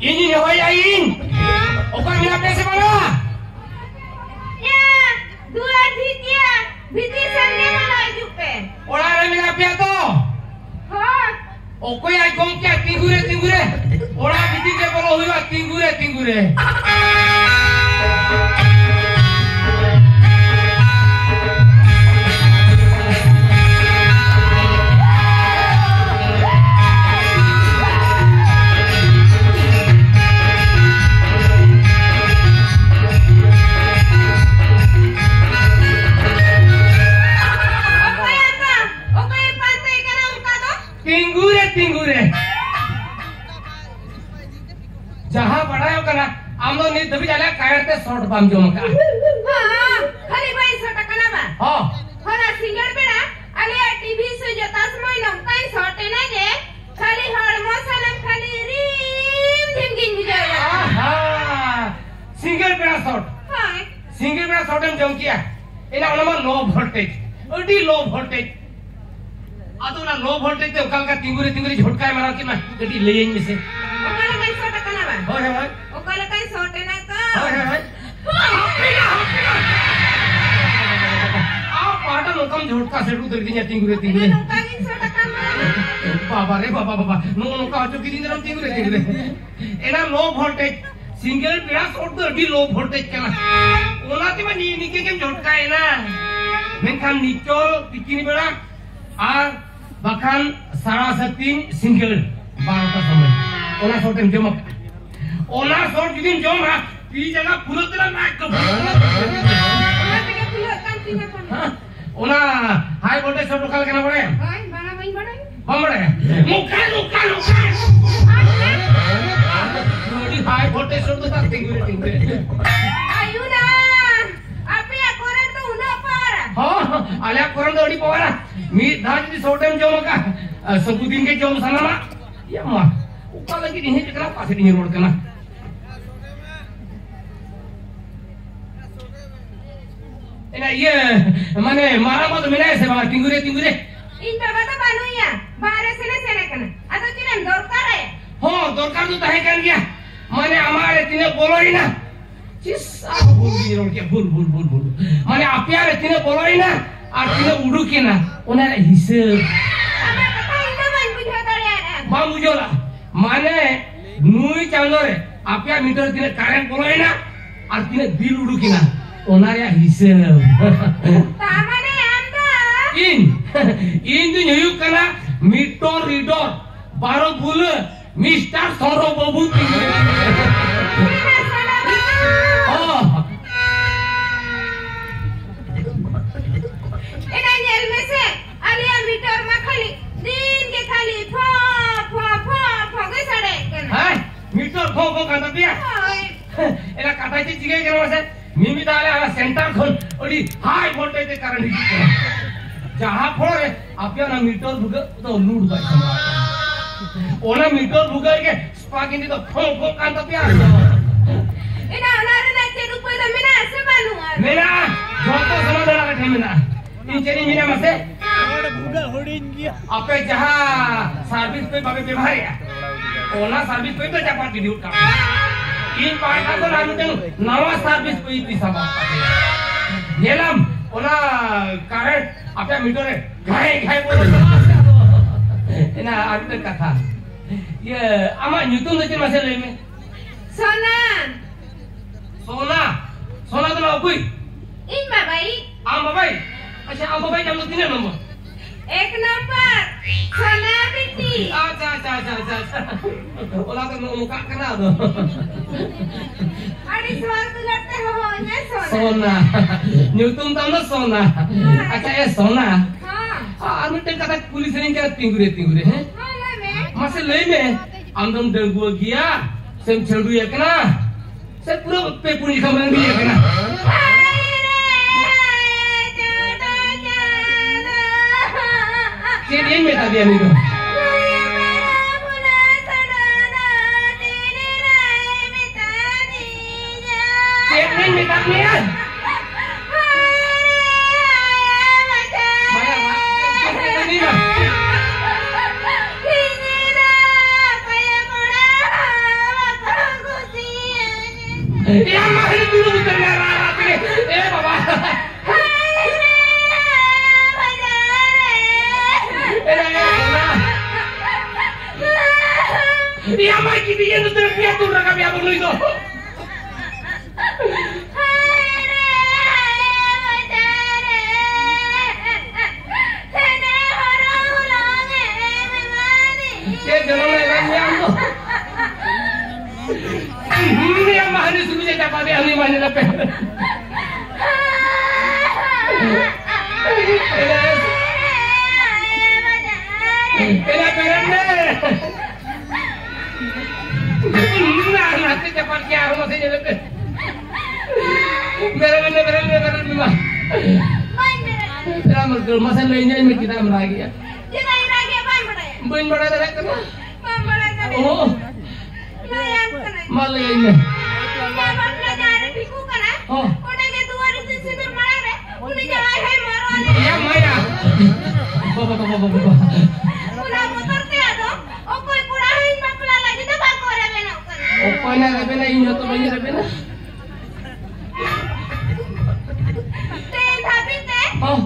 Ini nyawain. Oka minapnya semana? Ya, dua dia. Bitisan dia melaju pe. Orang minapnya to. Hah? Oka ya gongkya tinggure. Orang bitin bolo huwa tinggure. Tinggure. Jaha padhayo kana amdo ni dabi jala kayate short bam jom ka. हाँ, खाली by सोटा कना बा. हाँ. होना singer बेड़ा अलिया TV से जो तस्मय नमकाई सोटे ना जे खाली हड़मो सनम खाली रीम धिम गिन बुझाया. आहा. Single beड़ा short. हाँ. Single beड़ा short em jom kiya. Ina nama low voltage. Adi low voltage. Aduh na low voltage te ukal ka tinggure झटकाए मारा कि ना गड्डी ले जाएंगे से ओकाला काई सोटा कना बा. होय ओकाला काई सोटे ना का. होय आप पाटन उकम झटका से दे दिया tinggure. नमका गिन सोटा कना. बाबा रे बाबा नो का जो किदिन रम tinggure. एना लो वोल्टेज सिंगल बेड़ा शॉर्ट तो अडी लो वोल्टेज केना ओना ते नी निके केम झटकाए ना मेनखान निचोल पिकिनी बेड़ा আর বাখান সারা সতিন সিঙ্গেল 12টা সময় ওনা শর্টেন জমা ওনা শর্ট যদি জমা পি জায়গা পুরোতলা না একটু ओना থেকে পুরো কান্তি না কোন. ওনা হাই ভোল্টেজ শর্ট কাল কেন পড়ে हाय बड़ा बइन बड़ा. বমড়ে মুখা রোডি হাই ভোল্টেজ শর্ট তো tinggure. आयु ना. आपे कोरन तो उना पार. आल्या कोरन तो अडी पवारा मी धाज di shortem jom ka sebudin ke jom sana ma ya mah uka lagi di ini kenapa sih di road kana ena iya mane mara ma to mina se ba tinggure इन बाबा तो बानुया बाहर से ना कना आता तिने दरकार है. हो दरकार तो tahe kan gya mane amare tine boloi na चिस बोल di road ke bul mane apiare tine boloi na R tine uduke na onar hisab apa kata ina ban bujhata re. bang bujola mane nui chalore apya meter tine current boloi na ar tine bill uduke na onar ya hisab Ta mane anda. in tu nyuyuk kana meter reader baro bule Mr. Soro Babu tinggure. Ina salah itu. Oh. ina nyel mese alia meter ma khali din ke khali pha ge sade kana. Hai, meter phong kata dia. Hai. Ela kata itu jigai kena masa. Mimi dah ala center khon odi high voltage current hiji. Jaha phore apya na meter buga to load bai sama. Ona meter buga ke spark ini to phong kata dia. ina anare na te rupai da mina se banu. Mera, joto sama dana ka themina. Ini mina mase. Apa jaha service pe babe ବ୍ୟବହାର ya. Ona service pe to japa di diut ka. In paita ko namu teng nawa service pe pisa ba. Yelam ona current apa meter ghai bole. Ina ada kata. Ye ama nyutung de mase leme. Sona. Sona to na koi. In babai. Babai. अच्छा आप बाबा जब तीन number 1 number सोना बेटी. अच्छा ओला तो मुका करना दो अरे स्वर तो लगते हो ना सोना न्यूटन तो ना सोना अच्छा ये सोना हां और मिटे कथा पुलिस ने क्या tinggure हैं हां ले में मसे ले में अंदम डंगुआ गया सेम छेड़ू है ना से पूरा पे पुनी खमरन भी है ना Ini beta dia nih tuh. Ya mahal dulu ternyata ini. Baba. Ya mai kita yang terbiasa tu nak kami apa dulu itu. Ini yang mahal itu sudah dapat yang ini mahal dapat. Nah, nanti cepat kiamat masih dapat. Beres. Ramai masa lainnya ini kita lagi ya. Kita lagi apa yang Buin bada dah kena. Oh. Malah ini. Oh. Ya Maya. Baba. Opa na rebena inyo to banyak rebena. Oh.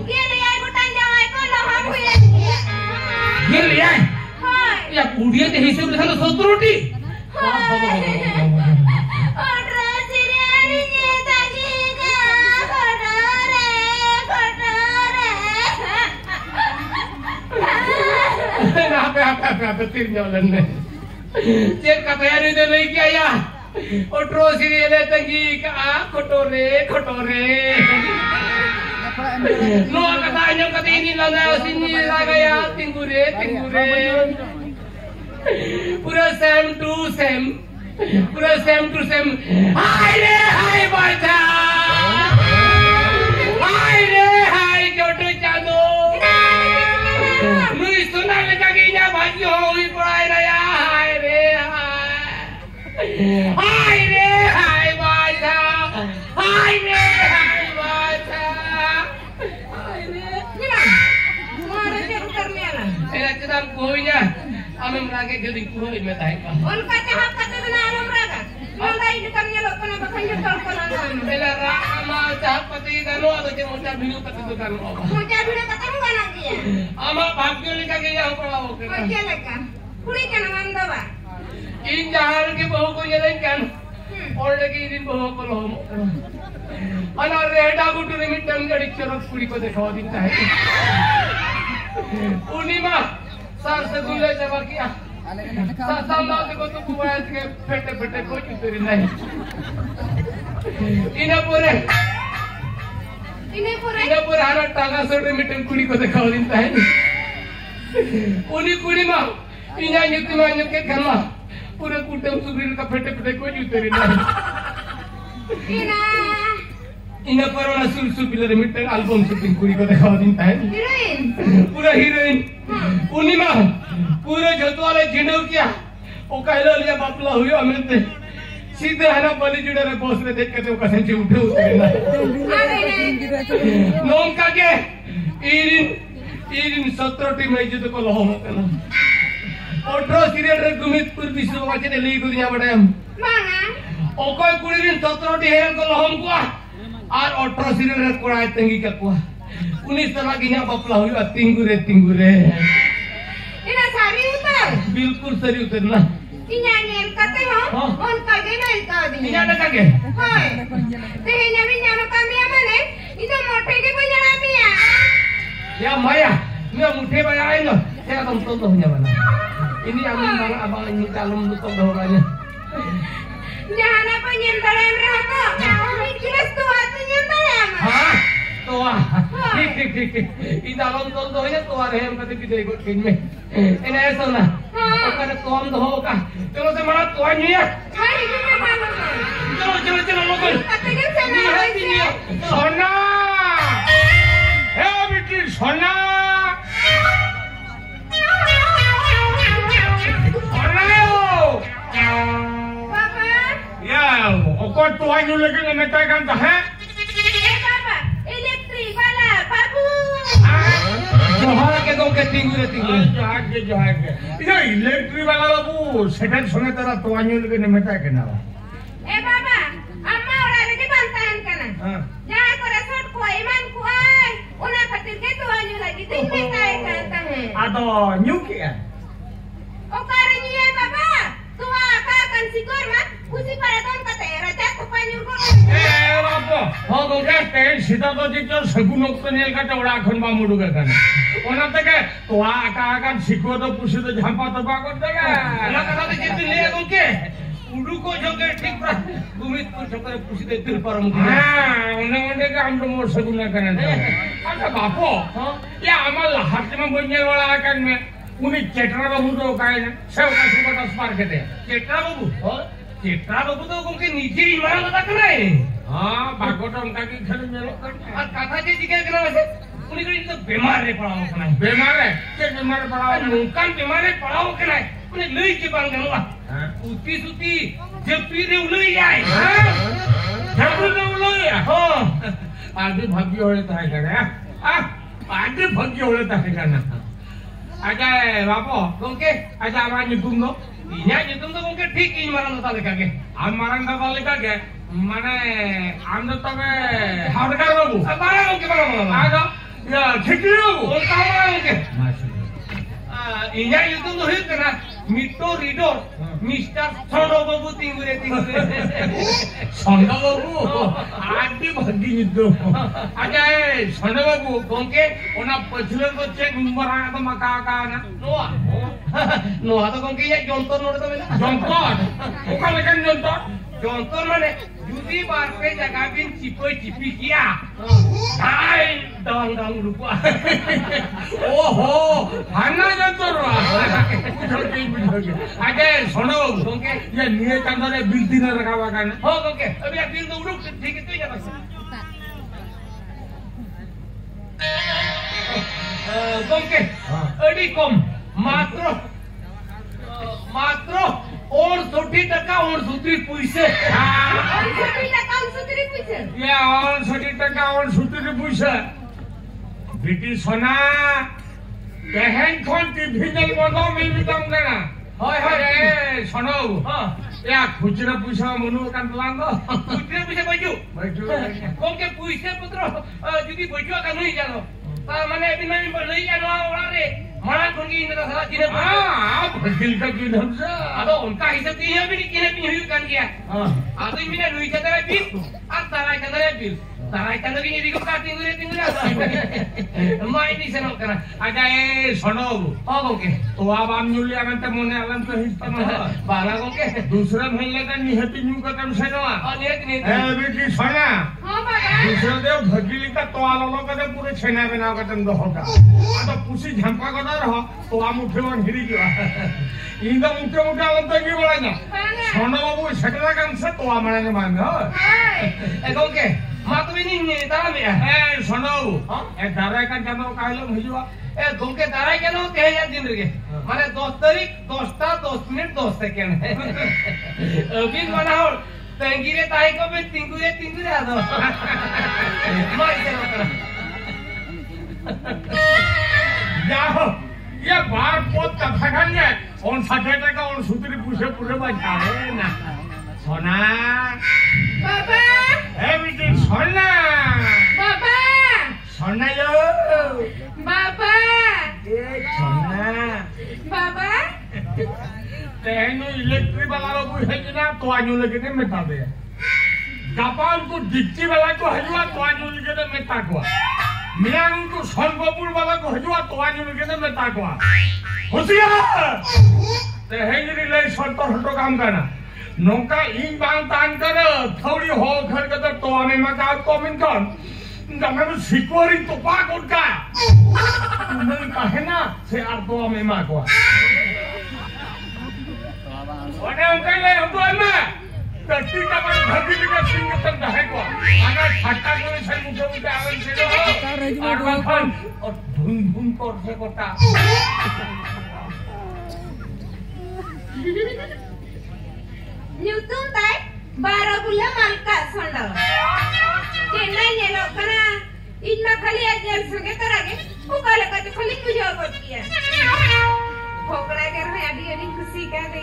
Gili ya. Ya kudiya te hisab le sana 70 roti. Apa tirnyolan ne. Cek katanya itu lagi ayah. Otro serial tenggi ka kotore. No katanya kata ini lana sini lagaya tinggure. Pura same to same. Hai baca. Hai jodoh chado. Nui sunan le kaginya baju hui purai raya. Hai baca. Kita kuhunya, kami meragak jadi kuhuin mereka. Uनका जहाँ कते दिन आलम रगा, उनका ini kami लोग को ना बखंड कर को ना। Bela rama जहाँ पति दानो atau जब मुझे भिड़ो पति तो दानो apa? मुझे भिड़ो कते मुझे ना किया। Ama भाग्य लेकर गया हो पड़ा हो के। मुझे लगा, कुड़ी के ना मंदवा। इन जहार के बहू को ये नहीं क्या? और लगी इन बहू को लो। अनार रेडा को टूरी में टंगड़ी चरक कुड़ी को देखा दिन था। पूर्णिमा सार से गुले जमा किया सामना देखो तो कुआं के फेटे कोई चुतरी नहीं इन्हें पूरे हरा टांगा सोटे मिटन कुड़ी को दिखाओ दिन है उन्हीं कुड़ी माँ इन्हें युक्ति मान्यों के घर माँ पूरे कुटुंब सुबीर का फेटे कोई चुतरी नहीं इन्हें पर वाला सुल पिलर मिटन एल्बम शूटिंग कुड़ी को दिखाओ दिन है पूरा हीरोइन उन्हीं माँ पूरे जोतवाले जिंदो किया ओ कहलो लिया बापला हुई अमिते सीधे है ना बलि जुड़े रे बॉस ने देख के तो कसे से उठे ना नोम का के इरिन 17 टीम है जो को लहो ना ओट्रो सीरियल रे गुमितपुर विश्व वाचे ले ली दुनिया बड़े हम माना ओ कोई कुड़ी दिन 17 टी है को लहो को और ओट्रो सीरियल रे कोड़ा तंगी का को 19 तरह की यहां बापला हुई तिंगुरे इना सारी उतर बिल्कुल सही उतरना इन्या नेम करते हो उन कगे नहीं कर दी इन्या ना कगे हां ते इन्या भी न्या कमिया माने इधर मोटे के कोई जना पिया या माया मैं मुठे बजाए लो तेरा तुम तो होने वाला ini amin bang abang ini kalem tutup doanya jangan apa nyentare mereka ini jelas tua tu nyentare ha tua ठीक इधर हम तो दोने tua रहे हम कभी किधर को किन में ini ऐसा ना ओकर तुम तो होगा चलो से मरा tua नहीं है चलो लोगों सोना हे बेटी सोना Kau tuan you lagi ngemetai kan dah? Papa, elektrik bala, babu. Johar ke kau ketinggu. Johar ke. Ini elektrik bala babu. Sekarang sungai tera tuan you lagi ngemetai kenapa? Papa, am जहाँ को resort को ईमान को आए उन्हें खातिर के तो आने लगी दिन में काय कहता है आदो न्यू किया ओ कारण ये बाबा तू आका कंसिकोर में उसी पर दोन का तेरा जा तो पानी को ए बापो हो गोगे ते सीधा तो जितो सगुन तो नेल का चौड़ा खन बा मुडू का kana ओना तके तो आका सिको तो पुसी तो झंपा तो बा कर देगा ना कथा तो जित ले गोके उडू को जोगे ठीक पर गुमित को छोकर पुसी दे तिल पर मुके हां उन्हें के हम तो मोर सगुन करना अच्छा बापो ये आमल हाथ में बन्ने वाला आकन में उन्हें चेटरा बाबू तो काय ना सब का सब का स्पार के चेटरा बाबू हो चेटरा बाबू तो गोके नीचे ही मारा लगा करे हां बागोट उनका की खेल में और कथा जे जिके करा वैसे उन्हीं को तो बीमार रे पड़ाओ कना बीमार है के बीमार पड़ाओ मुकान बीमार रे पड़ाओ कना उन्हें लई के बांग गनवा उती सुती जब पी रे उलई जाए जब रे उलई हो आगे भाग्य होले ताय करे आगे भाग्य होले ताय करना आजा बापो गोके आजा आवाज तुम दो इन्हें ये तुम तो गोके ठीक ही मारन होता लेका के हम मारन का लेका के माने हम तो तबे हड़कार बाबू बारा गोके बारा आजा या खिकरी बाबू उनका बारा गोके इन्हें ये तुम तो हित ना मिट्टो रीडो मिस्टर सोनो बाबू तिंगुरे सोनो बाबू आगे भागी निदो आजा सोनो बाबू गोके ओना पछले तो चेक नंबर आया तो मका का ना नोआ तो गोके ये जंतर नोड़े तो मेला जंतर ओका लेकिन जंतर माने जुदी बार पे जगह बिन चिपी किया हाय डंग डंग रुपा ओहो हाना जंतर आगे सोनो गोके ये निये चंदरे बिल दिन रखावा का ना हो गोके अभी आप बिल तो उड़ो ठीक है तो जा बस गोके अड़ी कम मात्र और 60% और 70 पैसे और 60% और 70 पैसे ये और 60% और 70 पैसे बेटी सोना बहन कौन टीवी जल बंदो मिल बितम करना हाय हाय सुनो हां या खुचरा पैसा मनु कान लांगो खुचरा पैसा बजू कौन के पैसे पुत्र जदी बजू का नहीं जानो ता माने अभी नहीं जानो वाला रे मारा कोंगी इंद्र सारा जिने हां भगिल का की ढंग से अदो उनका हिसाब की है भी किने भी हुई कर दिया हां आदो मिने रुई के तरह भी आ तारा के तरह भी तारा के तरह भी को तिंगुरे माई नहीं सनो करा आजा ए सुनो हो गोके तो अब हम न्यूली आवन ते मोने आलन तो हिस्सा में बाला गोके दूसरा महीने का निहति न्यू का तम से नवा और नहीं ए बेटी सोना हां बाबा दूसरा देव भगिली का तो आलो का पूरे छेना बनाओ का तम दो होगा आ तो पुसी झंपा का रह तो हम उठे वन हिरी गया इंदा मुठे मुठे आलन तो की बड़ा ना सोना बाबू छटरा कान से तो आमने ने मान ए गोके मातो भी नहीं तारा में ए सोना बाबू ए दारा का जानो काहलो भेजवा ए गोके तारा के नो ते या दिन रे माने 10 तारीख 10टा 10 मिनट 10 सेकंड अभी बनाओ तेंगिरे ताई को भी तिंगुरे आ दो माई से करा जाओ ये बार पोत कथा खाने और 60% और 70 पूछे पूरे बचावे ना सोना बाबा ए बेटी सोना बाबा सोना यो बाबा ए सोना बाबा तेनो इलेक्ट्रिक वाला को है कि ना तो आजू लगे ने मिटा दे जापान को डिक्ची वाला को हजवा तो आजू लगे ने मिटा को मिलान को सोनपुर वाला को हजवा तो आजू लगे ने मिटा को होशियार ते हेंगरी ले सल्टो हटो काम करना नौका इन बांग तान कर थोड़ी हो घर के तो हमें मका कमेंट कर जब सिक्योरी तो पाक उठा तुमने कहे ना से आर तो हमें माको ओने उनके ले हम तो में टट्टी का पर भगी का सिंह तक है को अगर फटा को से मुझे मुझे आवन से और धुन धुन कर से कोटा न्यूटन ताई 12 बुला मालका संडा चेन्नई ने लोकना इनमा खाली अजल संगे तरागे उकाले का खाली पूजा करती है भोगड़ा कर में अड़ी अड़ी खुशी का दे